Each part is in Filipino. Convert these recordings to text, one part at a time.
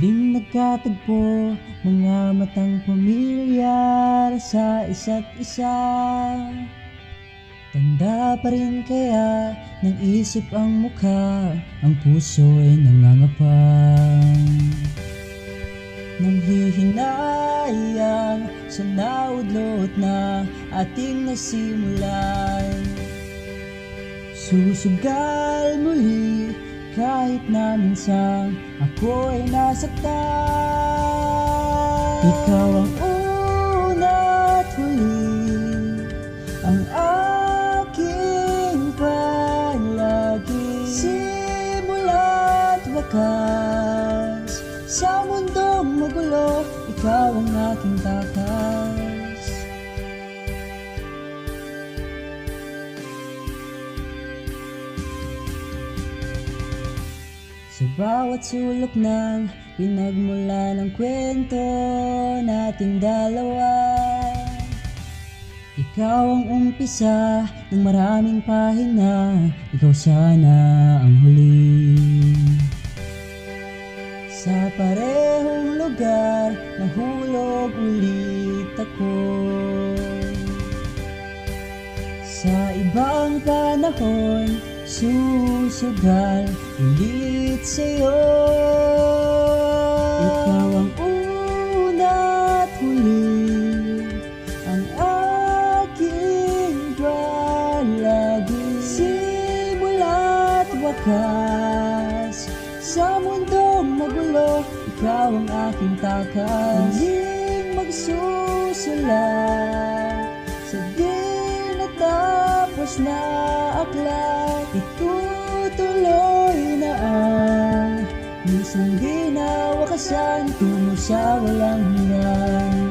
Muling nagkatagpo, mga matang pamilyar sa isa't isa. Tanda pa rin kaya ng isip ang mukha, ang puso'y nangangapang. Nanghihinayang sa naudlot na ating nasimulan. Susugal muli kahit na minsan ako'y nasaktan. Ikaw ang una at huli, ang aking palagi. Simula't wakas, sa mundong magulo, ikaw ang aking takas. Sa bawat sulok ng pinagmula ng kwento nating dalawa, ikaw ang umpisa ng maraming pahina, ikaw sana ang huli. Sa parehong lugar nahulog ulit ako, sa ibang panahon susugal ulit sa'yo. Ikaw ang una at huli, ang aking palagi. Simula't wakas, sa mundong magulo, ikaw ang aking takas. Muling magsusulat sa di natapos na aklat, itutuloy na ang minsan ginawakasan tungo sa walang hanggan.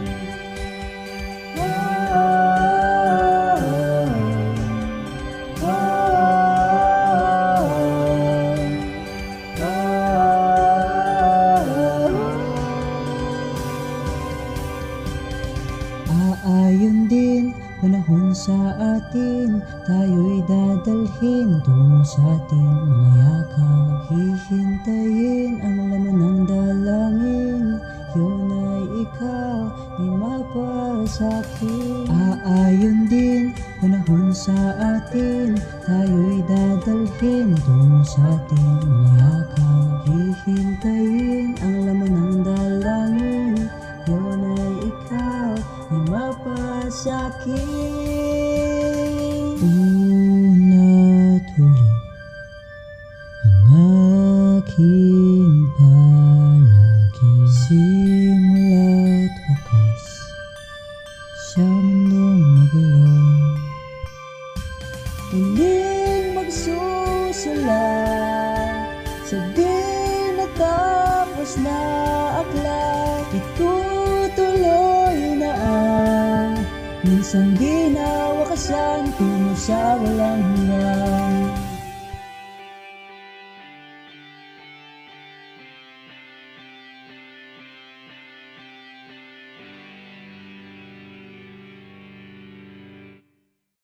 Aayon din panahon sa atin, tayo'y dadalhin tungo sa ating mga yakap. Hihintayin ang laman ng dalangin, yun ay ikaw, di mapasakin. Aayon din panahon sa atin, tayo'y dadalhin tungo sa ating mga yakap. Hihintayin ang laman ng dalangin, yun ay ikaw, di mapasakin. Una't huli, ang aking palagi. Simula't wakas, sa mundong magulo, muling magsusulat sa di natapos na aklat, itutuloy na ang minsan ginawakasan tungo sa walang